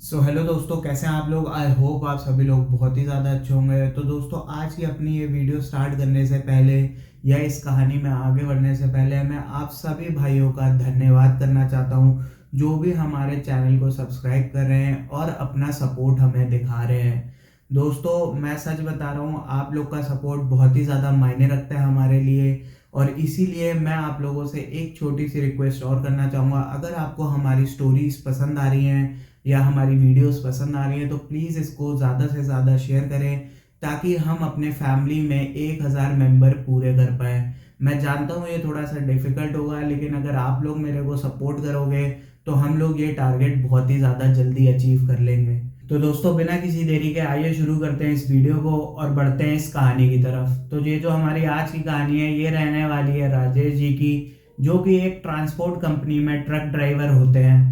Hello दोस्तों, कैसे हैं आप लोग। आई होप आप सभी लोग बहुत ही ज़्यादा अच्छे होंगे। तो दोस्तों, आज की अपनी ये वीडियो स्टार्ट करने से पहले या इस कहानी में आगे बढ़ने से पहले मैं आप सभी भाइयों का धन्यवाद करना चाहता हूँ जो भी हमारे चैनल को सब्सक्राइब कर रहे हैं और अपना सपोर्ट हमें दिखा रहे हैं। दोस्तों, मैं सच बता रहा हूँ, आप लोग का सपोर्ट बहुत ही ज़्यादा मायने रखता है हमारे लिए। और इसीलिए मैं आप लोगों से एक छोटी सी रिक्वेस्ट और करना चाहूँगा। अगर आपको हमारी स्टोरीज पसंद आ रही हैं या हमारी वीडियोस पसंद आ रही है तो प्लीज़ इसको ज़्यादा से ज़्यादा शेयर करें ताकि हम अपने फैमिली में 1000 मेंबर पूरे कर पाएँ। मैं जानता हूँ ये थोड़ा सा डिफ़िकल्ट होगा, लेकिन अगर आप लोग मेरे को सपोर्ट करोगे तो हम लोग ये टारगेट बहुत ही ज़्यादा जल्दी अचीव कर लेंगे। तो दोस्तों, बिना किसी देरी के आइए शुरू करते हैं इस वीडियो को और बढ़ते हैं इस कहानी की तरफ। तो ये जो हमारी आज की कहानी है ये रहने वाली है राजेश जी की, जो कि एक ट्रांसपोर्ट कंपनी में ट्रक ड्राइवर होते हैं।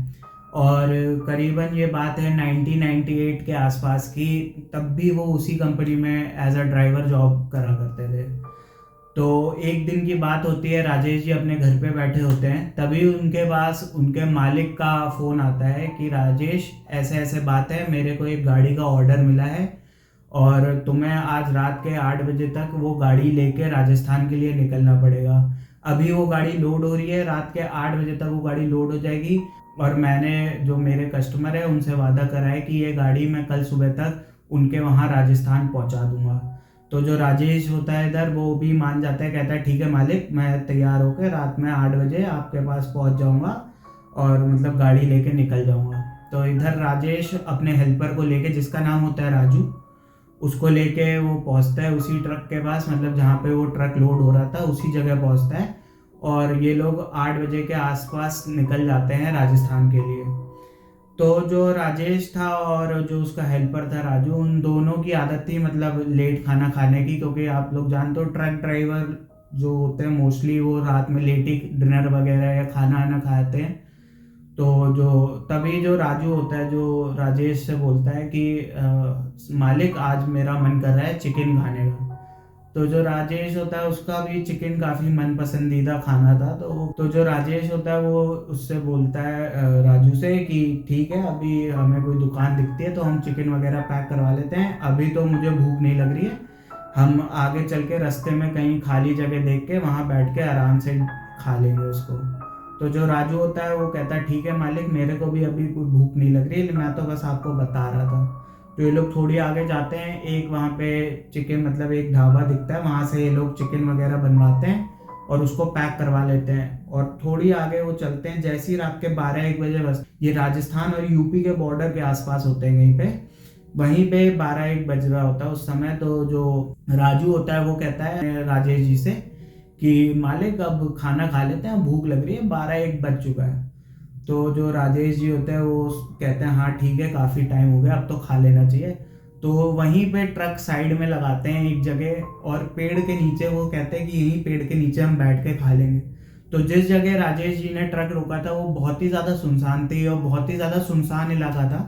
और करीबन ये बात है 1998 के आसपास की। तब भी वो उसी कंपनी में एज अ ड्राइवर जॉब करा करते थे। तो एक दिन की बात होती है, राजेश जी अपने घर पे बैठे होते हैं, तभी उनके पास उनके मालिक का फ़ोन आता है कि राजेश, ऐसे ऐसे बात है, मेरे को एक गाड़ी का ऑर्डर मिला है और तुम्हें आज रात के 8 बजे तक वो गाड़ी लेके राजस्थान के लिए निकलना पड़ेगा। अभी वो गाड़ी लोड हो रही है, रात के 8 बजे तक वो गाड़ी लोड हो जाएगी। और मैंने जो मेरे कस्टमर है उनसे वादा करा है कि ये गाड़ी मैं कल सुबह तक उनके वहाँ राजस्थान पहुँचा दूंगा। तो जो राजेश होता है इधर, वो भी मान जाता है, कहता है ठीक है मालिक, मैं तैयार होकर रात में 8 बजे आपके पास पहुँच जाऊँगा और मतलब गाड़ी लेके निकल जाऊँगा। तो इधर राजेश अपने हेल्पर को लेके, जिसका नाम होता है राजू, उसको लेके वो पहुंचता है उसी ट्रक के पास, मतलब जहाँ पे वो ट्रक लोड हो रहा था उसी जगह पहुंचता है। और ये लोग 8 बजे के आसपास निकल जाते हैं राजस्थान के लिए। तो जो राजेश था और जो उसका हेल्पर था राजू, उन दोनों की आदत थी मतलब लेट खाना खाने की, क्योंकि आप लोग जानते हो ट्रक ड्राइवर जो होते हैं मोस्टली वो रात में लेट ही डिनर वगैरह या खाना आना खाते हैं। तो जो तभी जो राजू होता है, जो राजेश से बोलता है कि मालिक, आज मेरा मन कर रहा है चिकन खाने का। तो जो राजेश होता है उसका भी चिकन काफ़ी मन पसंदीदा खाना था। तो जो राजेश होता है वो उससे बोलता है राजू से कि ठीक है, अभी हमें कोई दुकान दिखती है तो हम चिकन वगैरह पैक करवा लेते हैं, अभी तो मुझे भूख नहीं लग रही है। हम आगे चल के रास्ते में कहीं खाली जगह देख के वहाँ बैठ के आराम से खा लेंगे उसको। तो जो राजू होता है वो कहता है ठीक है मालिक, मेरे को भी अभी कोई भूख नहीं लग रही, मैं तो बस आपको बता रहा था। तो ये लोग थोड़ी आगे जाते हैं, एक वहाँ पे चिकन मतलब एक ढाबा दिखता है, वहाँ से ये लोग चिकन वगैरह बनवाते हैं और उसको पैक करवा लेते हैं। और थोड़ी आगे वो चलते हैं, जैसे ही रात के 12-1 बजे, बस ये राजस्थान और यूपी के बॉर्डर के आसपास होते हैं कहीं पे, वहीं पे 12-1 बज रहा होता है उस समय। तो जो राजू होता है वो कहता है राजेश जी से कि मालिक, अब खाना खा लेते हैं, भूख लग रही है, 12-1 बज चुका है। तो जो राजेश जी होते हैं वो कहते हैं हाँ ठीक है, काफ़ी टाइम हो गया, अब तो खा लेना चाहिए। तो वहीं पे ट्रक साइड में लगाते हैं एक जगह, और पेड़ के नीचे वो कहते हैं कि यहीं पेड़ के नीचे हम बैठ के खा लेंगे। तो जिस जगह राजेश जी ने ट्रक रोका था वो बहुत ही ज़्यादा सुनसान थी और बहुत ही ज़्यादा सुनसान इलाका था।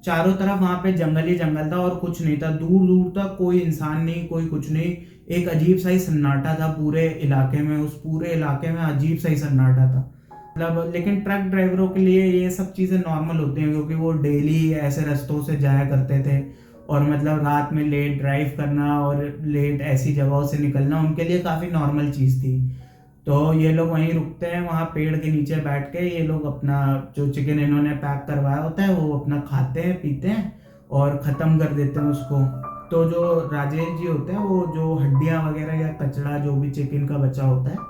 चारों तरफ वहाँ पे जंगल ही जंगल था और कुछ नहीं था, दूर दूर तक कोई इंसान नहीं, कोई कुछ नहीं। एक अजीब सा ही सन्नाटा था पूरे इलाके में, उस पूरे इलाके में अजीब सा ही सन्नाटा था मतलब। लेकिन ट्रक ड्राइवरों के लिए ये सब चीज़ें नॉर्मल होती हैं, क्योंकि वो डेली ऐसे रास्तों से जाया करते थे। और मतलब रात में लेट ड्राइव करना और लेट ऐसी जगहों से निकलना उनके लिए काफ़ी नॉर्मल चीज़ थी। तो ये लोग वहीं रुकते हैं, वहाँ पेड़ के नीचे बैठ के ये लोग अपना जो चिकन इन्होंने पैक करवाया होता है वो अपना खाते हैं, पीते हैं और ख़त्म कर देते हैं उसको। तो जो राजेश जी होते हैं वो जो हड्डियाँ वगैरह या कचड़ा जो भी चिकन का बचा होता है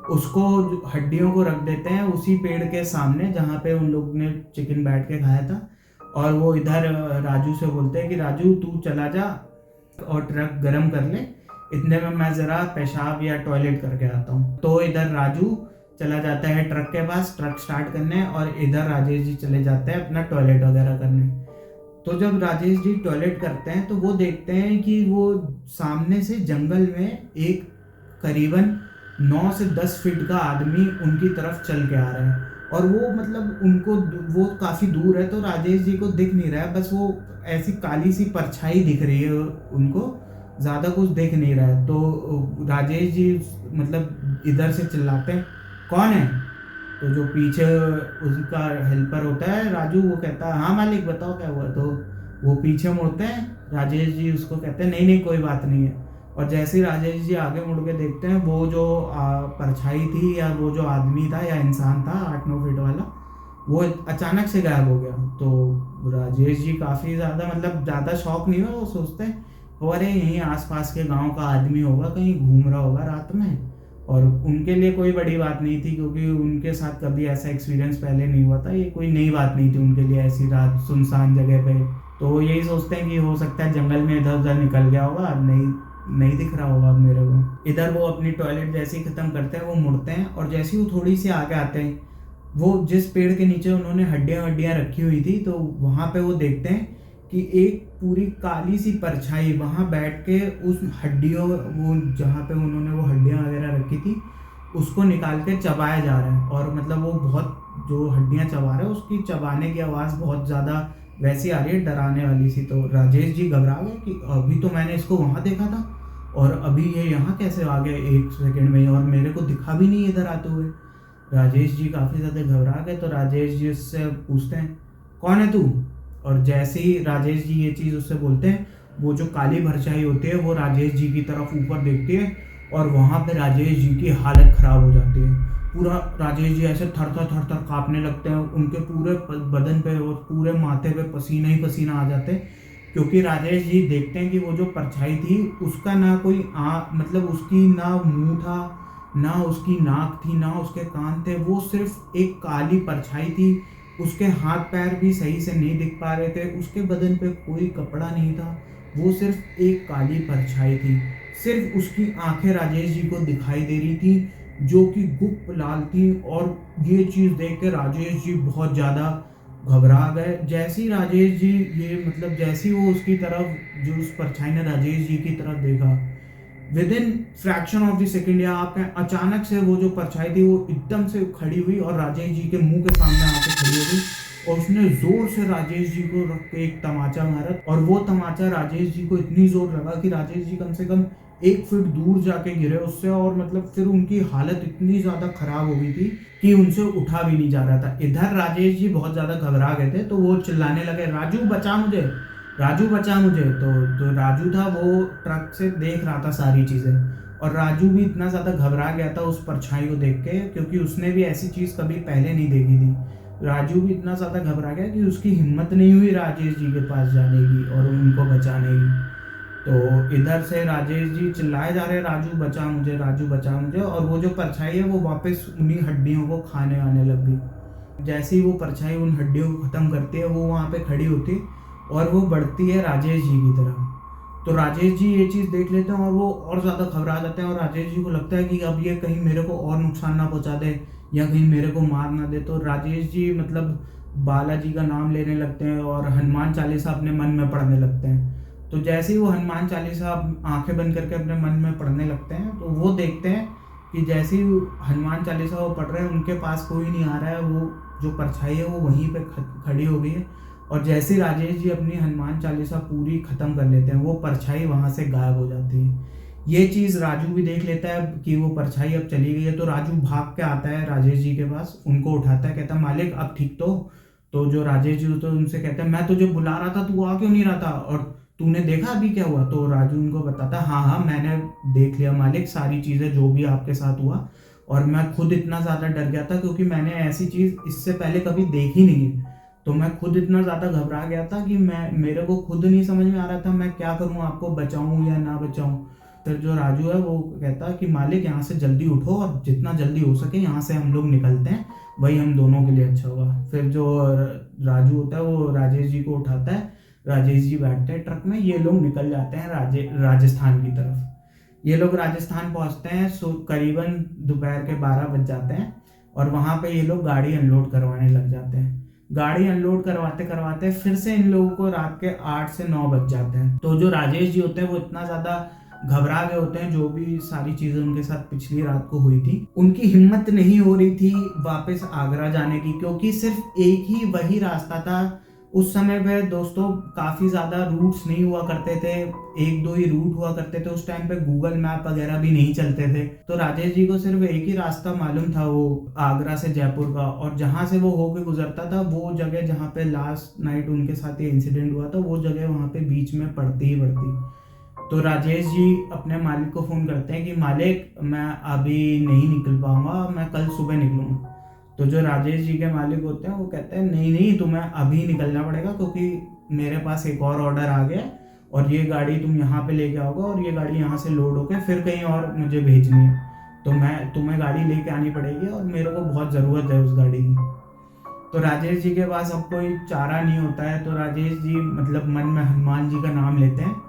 उसको, हड्डियों को रख देते हैं उसी पेड़ के सामने जहाँ पे उन लोग ने चिकन बैठ के खाया था। और वो इधर राजू से बोलते हैं कि राजू, तू चला जा और ट्रक गर्म कर ले, इतने में मैं ज़रा पेशाब या टॉयलेट करके आता हूँ। तो इधर राजू चला जाता है ट्रक के पास ट्रक स्टार्ट करने, और इधर राजेश जी चले जाते हैं अपना टॉयलेट वगैरह करने। तो जब राजेश जी टॉयलेट करते हैं तो वो देखते हैं कि वो सामने से जंगल में एक करीबन 9 से 10 फीट का आदमी उनकी तरफ चल के आ रहा है। और वो मतलब उनको, वो काफ़ी दूर है तो राजेश जी को दिख नहीं रहा है, बस वो ऐसी काली सी परछाई दिख रही है उनको, ज़्यादा कुछ दिख नहीं रहा है। तो राजेश जी मतलब इधर से चिल्लाते हैं, कौन है? तो जो पीछे उसका हेल्पर होता है राजू, वो कहता है हाँ मालिक बताओ क्या हुआ। तो वो पीछे मुड़ते हैं, राजेश जी उसको कहते हैं नहीं नहीं कोई बात नहीं है। और जैसे ही राजेश जी आगे मुड़ के देखते हैं, वो जो परछाई थी या वो जो आदमी था या इंसान था 8-9 फीट वाला, वो अचानक से गायब हो गया। तो राजेश जी काफ़ी ज़्यादा मतलब ज़्यादा शौक नहीं हुआ, वो सोचते हैं अरे यहीं आसपास के गांव का आदमी होगा, कहीं घूम रहा होगा रात में। और उनके लिए कोई बड़ी बात नहीं थी, क्योंकि उनके साथ कभी ऐसा एक्सपीरियंस पहले नहीं हुआ था, ये कोई नई बात नहीं थी उनके लिए ऐसी रात सुनसान जगह पे। तो वो यही सोचते हैं कि हो सकता है जंगल में इधर उधर निकल गया होगा, नहीं नहीं दिख रहा होगा मेरे को। इधर वो अपनी टॉयलेट जैसे ही ख़त्म करते हैं, वो मुड़ते हैं और जैसे ही वो थोड़ी सी आगे आते हैं, वो जिस पेड़ के नीचे उन्होंने हड्डियां हड्डियां रखी हुई थी, तो वहाँ पे वो देखते हैं कि एक पूरी काली सी परछाई वहाँ बैठ के उस हड्डियों, वो जहाँ पे उन्होंने वो हड्डियाँ वगैरह रखी थी उसको निकाल के चबाया जा रहा है। और मतलब वो बहुत जो हड्डियाँ चबा रहा है उसकी चबाने की आवाज़ बहुत ज़्यादा वैसी आ रही है, डराने वाली सी। तो राजेश जी घबरा गए कि अभी तो मैंने इसको वहाँ देखा था और अभी ये यहाँ कैसे आ गया 1 सेकंड में, और मेरे को दिखा भी नहीं इधर आते हुए। राजेश जी काफ़ी ज़्यादा घबरा गए। तो राजेश जी उससे पूछते हैं कौन है तू। और जैसे ही राजेश जी ये चीज़ उससे बोलते हैं, वो जो काली परछाई होती है वो राजेश जी की तरफ ऊपर देखती है और वहाँ पे राजेश जी की हालत ख़राब हो जाती है। पूरा राजेश जी ऐसे थर थर थर थर काँपने लगते हैं, उनके पूरे बदन पे और पूरे माथे पे पसीना ही पसीना आ जाते हैं, क्योंकि राजेश जी देखते हैं कि वो जो परछाई थी उसका ना कोई मतलब उसकी ना मुंह था, ना उसकी नाक थी, ना उसके कान थे, वो सिर्फ एक काली परछाई थी। उसके हाथ पैर भी सही से नहीं दिख पा रहे थे, उसके बदन पे कोई कपड़ा नहीं था, वो सिर्फ एक काली परछाई थी। सिर्फ उसकी आंखें राजेश जी को दिखाई दे रही थी, जो कि गुप्त लाल थी। और ये चीज़ देख के राजेश जी बहुत ज़्यादा घबरा गए। जैसे ही राजेश जी ये मतलब जैसे ही वो उसकी तरफ, जो उस परछाई ने राजेश जी की तरफ देखा, with in fraction of the second या आप अचानक से वो जो परछाई थी वो एकदम से खड़ी हुई और राजेश जी के मुंह के सामने आके खड़ी हो गई। और उसने जोर से राजेश जी को रख के एक तमाचा मारा, और वो तमाचा राजेश जी को इतनी जोर लगा कि राजेश जी कम से कम 1 फीट दूर जाके गिरे उससे। और मतलब फिर उनकी हालत इतनी ज़्यादा खराब हो गई थी कि उनसे उठा भी नहीं जा रहा था। इधर राजेश जी बहुत ज़्यादा घबरा गए थे, तो वो चिल्लाने लगे राजू बचा मुझे, राजू बचा मुझे। तो जो राजू था वो ट्रक से देख रहा था सारी चीज़ें, और राजू भी इतना ज़्यादा घबरा गया था उस परछाई को देख के, क्योंकि उसने भी ऐसी चीज़ कभी पहले नहीं देखी थी। राजू भी इतना ज़्यादा घबरा गया कि उसकी हिम्मत नहीं हुई राजेश जी के पास जाने की और उनको बचाने की। तो इधर से राजेश जी चिल्लाए जा रहे राजू बचा मुझे, राजू बचा मुझे। और वो जो परछाई है वो वापस उन्हीं हड्डियों को खाने आने लग गई। जैसे ही वो परछाई उन हड्डियों को ख़त्म करती है, वो वहाँ पे खड़ी होती और वो बढ़ती है राजेश जी की तरफ। तो राजेश जी ये चीज़ देख लेते हैं और वो और ज़्यादा घबरा जाते हैं, और राजेश जी को लगता है कि अब ये कहीं मेरे को और नुकसान ना पहुंचा दे या कहीं मेरे को मार ना दे। तो राजेश जी मतलब बालाजी का नाम लेने लगते हैं और हनुमान चालीसा अपने मन में पढ़ने लगते हैं। तो जैसे ही वो हनुमान चालीसा आंखें बंद करके अपने मन में पढ़ने लगते हैं, तो वो देखते हैं कि जैसे ही हनुमान चालीसा वो पढ़ रहे हैं, उनके पास कोई नहीं आ रहा है, वो जो परछाई है वो वहीं पे खड़ी हो गई है। और जैसे राजेश जी अपनी हनुमान चालीसा पूरी ख़त्म कर लेते हैं, वो परछाई वहाँ से गायब हो जाती है। ये चीज़ राजू भी देख लेता है कि वो परछाई अब चली गई है। तो राजू भाग के आता है राजेश जी के पास, उनको उठाता है, कहता है मालिक अब ठीक तो जो राजेश जी होते हैं उनसे कहते हैं मैं तुझे बुला रहा था, तू आ क्यों नहीं रहा था, और तूने देखा अभी क्या हुआ। तो राजू उनको बताता है हाँ मैंने देख लिया मालिक सारी चीज़ें जो भी आपके साथ हुआ, और मैं खुद इतना ज़्यादा डर गया था क्योंकि मैंने ऐसी चीज़ इससे पहले कभी देखी नहीं है। तो मैं खुद इतना ज़्यादा घबरा गया था कि मेरे को खुद नहीं समझ में आ रहा था मैं क्या करूँ, आपको बचाऊँ या ना बचाऊँ। फिर जो राजू है वो कहता है कि मालिक यहाँ से जल्दी उठो और जितना जल्दी हो सके यहाँ से हम लोग निकलते हैं, वही हम दोनों के लिए अच्छा होगा। फिर जो राजू होता है वो राजेश जी को उठाता है, राजेश जी बैठते हैं ट्रक में, ये लोग निकल जाते हैं राजस्थान की तरफ। ये लोग राजस्थान पहुँचते हैं, करीबन दोपहर के 12 बज जाते हैं, और वहाँ पे ये लोग गाड़ी अनलोड करवाने लग जाते हैं। गाड़ी अनलोड करवाते करवाते फिर से इन लोगों को रात के 8 से 9 बज जाते हैं। तो जो राजेश जी होते हैं वो इतना ज़्यादा घबरा गए होते हैं, जो भी सारी चीज़ें उनके साथ पिछली रात को हुई थी, उनकी हिम्मत नहीं हो रही थी वापस आगरा जाने की, क्योंकि सिर्फ एक ही वही रास्ता था उस समय पे दोस्तों काफ़ी ज़्यादा रूट्स नहीं हुआ करते थे, एक दो ही रूट हुआ करते थे। उस टाइम पे गूगल मैप वगैरह भी नहीं चलते थे। तो राजेश जी को सिर्फ एक ही रास्ता मालूम था, वो आगरा से जयपुर का, और जहाँ से वो होके गुजरता था वो जगह जहाँ पे लास्ट नाइट उनके साथ ये इंसिडेंट हुआ था, वो जगह वहाँ पे बीच में पड़ती ही पड़ती। तो राजेश जी अपने मालिक को फ़ोन करते हैं कि मालिक मैं अभी नहीं निकल पाऊँगा, मैं कल सुबह निकलूँगा। तो जो राजेश जी के मालिक होते हैं वो कहते हैं नहीं नहीं, तुम्हें अभी निकलना पड़ेगा, क्योंकि मेरे पास एक और ऑर्डर आ गया है और ये गाड़ी तुम यहाँ पे लेके आओगे और ये गाड़ी यहाँ से लोड होकर फिर कहीं और मुझे भेजनी है। तो मैं तुम्हें गाड़ी लेके आनी पड़ेगी और मेरे को बहुत ज़रूरत है उस गाड़ी की। तो राजेश जी के पास अब कोई चारा नहीं होता है, तो राजेश जी मतलब मन में हनुमान जी का नाम लेते हैं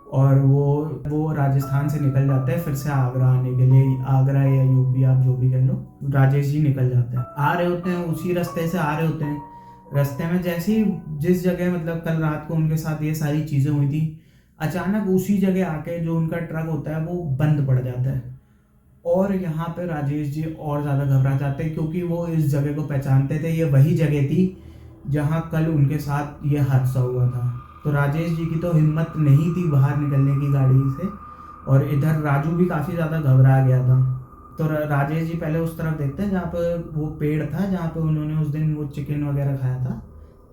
और वो राजस्थान से निकल जाते हैं फिर से आगरा आने के लिए। आगरा या यूपी आप जो भी कह लो, राजेश जी निकल जाते हैं। आ रहे होते हैं, उसी रास्ते से आ रहे होते हैं। रास्ते में जैसे ही जिस जगह मतलब कल रात को उनके साथ ये सारी चीज़ें हुई थी, अचानक उसी जगह आके जो उनका ट्रक होता है वो बंद पड़ जाता है। और यहाँ पे राजेश जी और ज़्यादा घबरा जाते हैं, क्योंकि वो इस जगह को पहचानते थे, ये वही जगह थी जहाँ कल उनके साथ ये हादसा हुआ था। तो राजेश जी की तो हिम्मत नहीं थी बाहर निकलने की गाड़ी से, और इधर राजू भी काफ़ी ज़्यादा घबरा गया था। तो राजेश जी पहले उस तरफ देखते हैं जहाँ पे वो पेड़ था, जहाँ पे उन्होंने उस दिन वो चिकन वगैरह खाया था,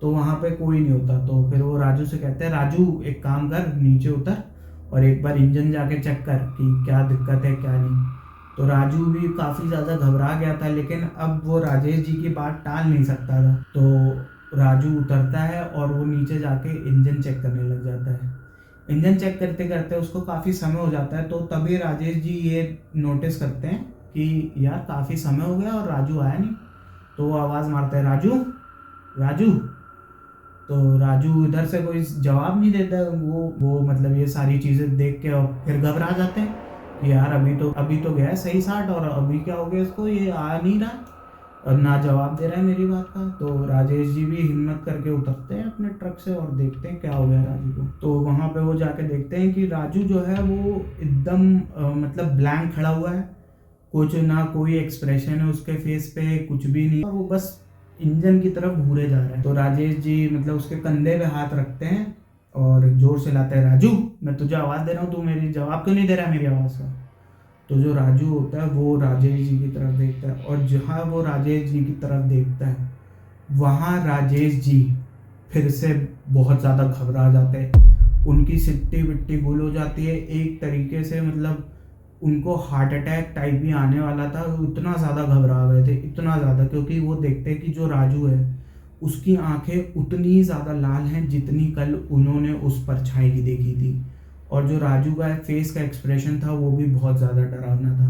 तो वहाँ पे कोई नहीं होता। तो फिर वो राजू से कहते हैं राजू एक काम कर, नीचे उतर और एक बार इंजन जाके चेक कर कि क्या दिक्कत है क्या नहीं। तो राजू भी काफ़ी ज़्यादा घबरा गया था, लेकिन अब वो राजेश जी की बात टाल नहीं सकता था। तो राजू उतरता है और वो नीचे जाके इंजन चेक करने लग जाता है। इंजन चेक करते करते उसको काफ़ी समय हो जाता है। तो तभी राजेश जी ये नोटिस करते हैं कि यार काफ़ी समय हो गया और राजू आया नहीं। तो वो आवाज़ मारता है राजू राजू। तो राजू इधर से कोई जवाब नहीं देता। वो मतलब ये सारी चीज़ें देख के और फिर घबरा जाते हैं कि यार अभी तो गया सही साठ, और अभी क्या हो गया इसको, ये आ नहीं रहा और ना जवाब दे रहा है मेरी बात का। तो राजेश जी भी हिम्मत करके उतरते हैं अपने ट्रक से और देखते हैं क्या हो गया राजू को। तो वहाँ पे वो जाके देखते हैं कि राजू जो है वो एकदम मतलब ब्लैंक खड़ा हुआ है, कुछ ना कोई एक्सप्रेशन है उसके फेस पे, कुछ भी नहीं, वो बस इंजन की तरफ घूरे जा रहा है। तो राजेश जी मतलब उसके कंधे पे हाथ रखते हैं और जोर से लाते हैं, राजू मैं तुझे आवाज़ दे रहा हूँ, तू मेरी जवाब क्यों नहीं दे रहा है मेरी आवाज़ का। तो जो राजू होता है वो राजेश जी की तरफ देखता है, और जहाँ वो राजेश जी की तरफ देखता है वहाँ राजेश जी फिर से बहुत ज़्यादा घबरा जाते हैं। उनकी सिट्टी बिट्टी गुल हो जाती है एक तरीके से, मतलब उनको हार्ट अटैक टाइप भी आने वाला था। इतना ज़्यादा घबरा गए थे, इतना ज़्यादा, क्योंकि वो देखते हैं कि जो राजू है उसकी आंखें उतनी ही ज़्यादा लाल हैं जितनी कल उन्होंने उस परछाई की देखी थी, और जो राजू का फेस का एक्सप्रेशन था वो भी बहुत ज़्यादा डरावना था।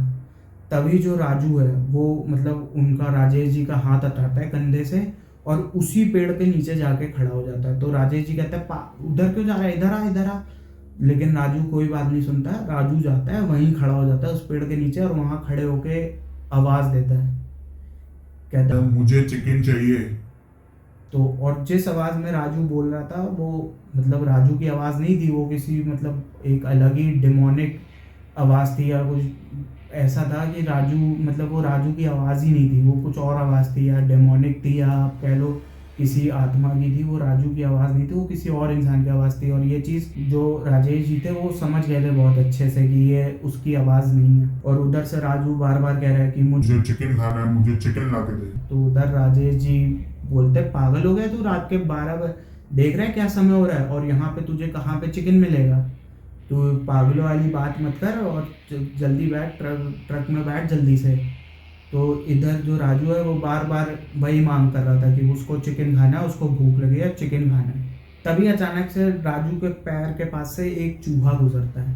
तभी जो राजू है वो मतलब उनका राजेश जी का हाथ हटाता है कंधे से और उसी पेड़ के नीचे जाके खड़ा हो जाता है। तो राजेश जी कहते हैं उधर क्यों जा रहा है, इधर आ इधर आ। लेकिन राजू कोई बात नहीं सुनता है, राजू जाता है वहीं खड़ा हो जाता है उस पेड़ के नीचे और वहाँ खड़े होके आवाज़ देता है, कहता है मुझे चिकन चाहिए। तो और जिस आवाज़ में राजू बोल रहा था वो मतलब राजू की आवाज़ नहीं थी, वो किसी मतलब एक अलग ही डिमोनिक आवाज़ थी, या कुछ ऐसा था कि राजू मतलब वो राजू की आवाज़ ही नहीं थी, वो कुछ और आवाज़ थी, या डेमोनिक थी, या आप कह लो किसी आत्मा की थी। वो राजू की आवाज़ नहीं थी, वो किसी और इंसान की आवाज़ थी। और ये चीज़ जो राजेश जी थे वो समझ गए थे बहुत अच्छे से कि ये उसकी आवाज़ नहीं है। और उधर से राजू बार बार कह रहा है कि मुझे चिकन खाना है, मुझे चिकन ला के दे। तो उधर राजेश जी बोलते पागल हो गया तू, रात के 12 बजे देख रहा है क्या समय हो रहा है, और यहाँ पे तुझे कहाँ पे चिकन मिलेगा, तो पागलों वाली बात मत कर और जल्दी बैठ, ट्रक में बैठ जल्दी से। तो इधर जो राजू है वो बार बार वही मांग कर रहा था कि उसको चिकन खाना है, उसको भूख लगी है, चिकन खाना है। तभी अचानक से राजू के पैर के पास से एक चूहा गुजरता है।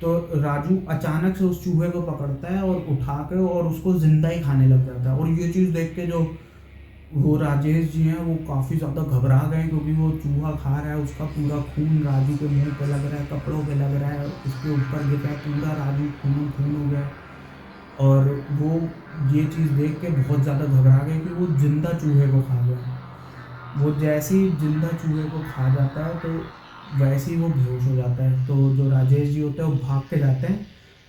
तो राजू अचानक से उस चूहे को पकड़ता है और उठा के और उसको जिंदा ही खाने लग जाता है। और ये चीज़ देख के जो वो राजेश जी हैं वो काफ़ी ज़्यादा घबरा गए, क्योंकि वो चूहा खा रहा है, उसका पूरा खून राजू के मुंह पे लग रहा है, कपड़ों पे लग रहा है, उसके ऊपर गिर रहा है, पूरा राजू खून खून हो गया। और वो ये चीज़ देख के बहुत ज़्यादा घबरा गए कि वो जिंदा चूहे को खा गया। वो जैसे ही जिंदा चूहे को खा जाता है तो वैसे ही वो बेहोश हो जाता है। तो जो राजेश जी होते हैं वो भाग के जाते हैं,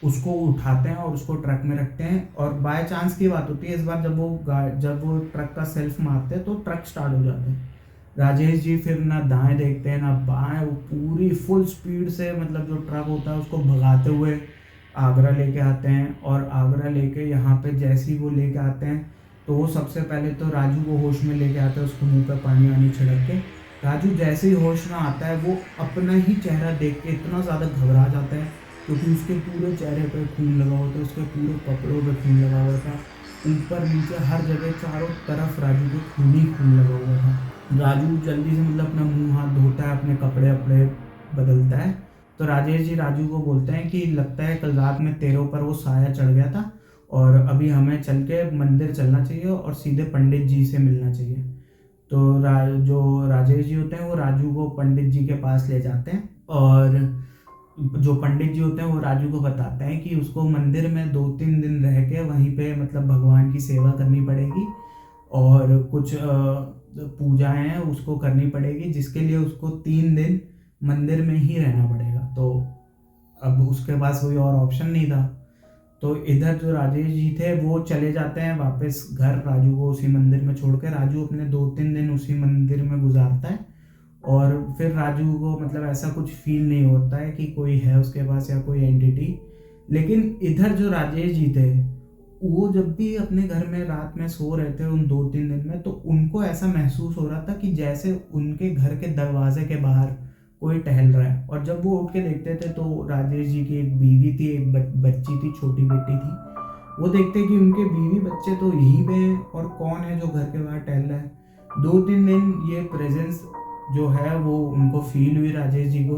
उसको उठाते हैं और उसको ट्रक में रखते हैं। और बाय चांस की बात होती है इस बार, जब वो ट्रक का सेल्फ मारते हैं तो ट्रक स्टार्ट हो जाता है। राजेश जी फिर ना दाएं देखते हैं ना बाएं, वो पूरी फुल स्पीड से मतलब जो ट्रक होता है उसको भगाते हुए आगरा लेके आते हैं। और आगरा लेके यहाँ पे जैसे ही वो लेके आते हैं तो वो सबसे पहले तो राजू को होश में लेके आते हैं, उसके मुंह पे पानी वानी छिड़क के। राजू जैसे ही होश में आता है वो अपना ही चेहरा देख के इतना ज़्यादा घबरा जाता है, क्योंकि उसके पूरे चेहरे पे खून लगा हुआ था, उसके पूरे कपड़ों पे खून लगा हुआ था, ऊपर नीचे हर जगह चारों तरफ राजू को खून ही खून लगा हुआ था। राजू जल्दी से मतलब अपना मुंह हाथ धोता है, अपने कपड़े अपड़े बदलता है। तो राजेश जी राजू को बोलते हैं कि लगता है कल रात में तेरे ऊपर वो साया चढ़ गया था और अभी हमें चल के मंदिर चलना चाहिए और सीधे पंडित जी से मिलना चाहिए। तो जो राजेश जी होते हैं वो राजू को पंडित जी के पास ले जाते हैं, और जो पंडित जी होते हैं वो राजू को बताते हैं कि उसको मंदिर में 2-3 दिन रह के वहीं पे मतलब भगवान की सेवा करनी पड़ेगी और कुछ पूजाएं हैं उसको करनी पड़ेगी, जिसके लिए उसको 3 दिन मंदिर में ही रहना पड़ेगा। तो अब उसके पास कोई और ऑप्शन नहीं था। तो इधर जो राजेश जी थे वो चले जाते हैं वापस घर, राजू को उसी मंदिर में छोड़ के। राजू अपने 2-3 दिन उसी मंदिर में गुजारता है और फिर राजू को मतलब ऐसा कुछ फील नहीं होता है कि कोई है उसके पास या कोई एंटिटी। लेकिन इधर जो राजेश जी थे वो जब भी अपने घर में रात में सो रहे थे उन 2-3 दिन में, तो उनको ऐसा महसूस हो रहा था कि जैसे उनके घर के दरवाजे के बाहर कोई टहल रहा है। और जब वो उठ के देखते थे तो राजेश जी की एक बीवी थी, एक बच्ची थी, छोटी बेटी थी। वो देखते कि उनके बीवी बच्चे तो यहीं पे हैं और कौन है जो घर के बाहर टहल रहा है। 2-3 दिन ये प्रेजेंस जो है वो उनको फील हुई राजेश जी को।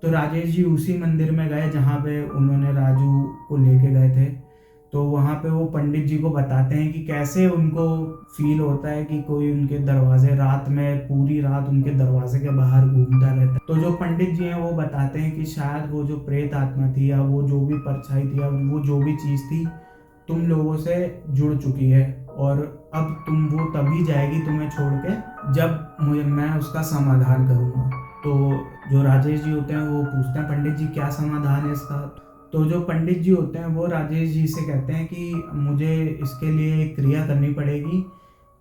तो राजेश जी उसी मंदिर में गए जहाँ पे उन्होंने राजू को लेके गए थे। तो वहाँ पे वो पंडित जी को बताते हैं कि कैसे उनको फील होता है कि कोई उनके दरवाजे रात में पूरी रात उनके दरवाजे के बाहर घूमता रहता है। तो जो पंडित जी हैं वो बताते हैं कि शायद वो जो प्रेत आत्मा थी या वो जो भी परछाई थी या वो जो भी चीज़ थी तुम लोगों से जुड़ चुकी है और अब वो तभी जाएगी तुम्हें छोड़ के जब मैं उसका समाधान करूँगा। तो जो राजेश जी होते हैं वो पूछते हैं पंडित जी क्या समाधान है इसका। तो जो पंडित जी होते हैं वो राजेश जी से कहते हैं कि मुझे इसके लिए एक क्रिया करनी पड़ेगी,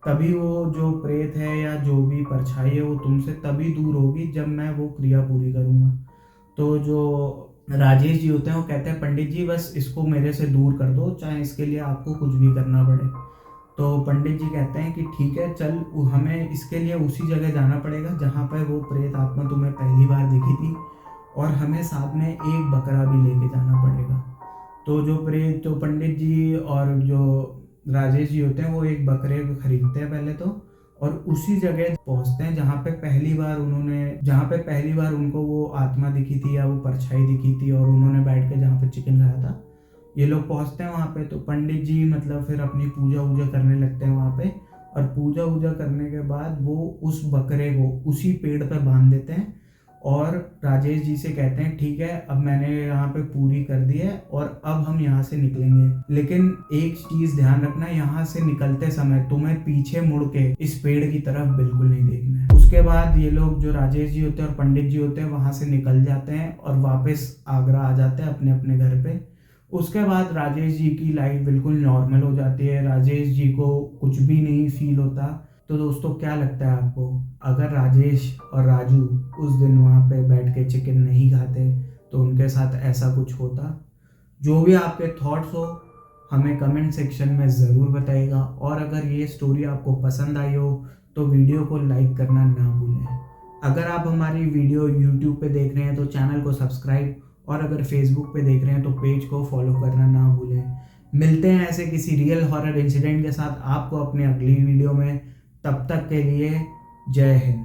तभी वो जो प्रेत है या जो भी परछाई है वो तुमसे तभी दूर होगी जब मैं वो क्रिया पूरी करूँगा। तो जो राजेश जी होते हैं वो कहते हैं पंडित जी बस इसको मेरे से दूर कर दो, चाहे इसके लिए आपको कुछ भी करना पड़े। तो पंडित जी कहते हैं कि ठीक है चल, हमें इसके लिए उसी जगह जाना पड़ेगा जहाँ पर वो प्रेत आत्मा तुम्हें पहली बार दिखी थी और हमें साथ में एक बकरा भी लेके जाना पड़ेगा। तो पंडित जी और जो राजेश जी होते हैं वो एक बकरे को खरीदते हैं पहले तो, और उसी जगह पहुंचते हैं जहाँ पे पहली बार उनको वो आत्मा दिखी थी या वो परछाई दिखी थी और उन्होंने बैठ के जहाँ पे चिकन खाया था। ये लोग पहुंचते हैं वहाँ पे। तो पंडित जी मतलब फिर अपनी पूजा वूजा करने लगते हैं वहाँ पे, और पूजा वूजा करने के बाद वो उस बकरे को उसी पेड़ पे बांध देते हैं और राजेश जी से कहते हैं ठीक है अब मैंने यहाँ पे पूरी कर दी है और अब हम यहाँ से निकलेंगे, लेकिन एक चीज़ ध्यान रखना, यहाँ से निकलते समय तुम्हें पीछे मुड़ के इस पेड़ की तरफ बिल्कुल नहीं देखना है। उसके बाद ये लोग जो राजेश जी होते हैं और पंडित जी होते हैं वहाँ से निकल जाते हैं और वापस आगरा आ जाते हैं अपने अपने घर पे। उसके बाद राजेश जी की लाइफ बिल्कुल नॉर्मल हो जाती है, राजेश जी को कुछ भी नहीं फील होता। तो दोस्तों क्या लगता है आपको, अगर राजेश और राजू उस दिन वहाँ पे बैठ के चिकन नहीं खाते तो उनके साथ ऐसा कुछ होता? जो भी आपके थॉट्स हो हमें कमेंट सेक्शन में ज़रूर बताइएगा, और अगर ये स्टोरी आपको पसंद आई हो तो वीडियो को लाइक करना ना भूलें। अगर आप हमारी वीडियो यूट्यूब पे देख रहे हैं तो चैनल को सब्सक्राइब, और अगर फेसबुक पे देख रहे हैं तो पेज को फॉलो करना ना भूलें। मिलते हैं ऐसे किसी रियल हॉरर इंसिडेंट के साथ आपको अपने अगली वीडियो में। तब तक के लिए जय हिंद।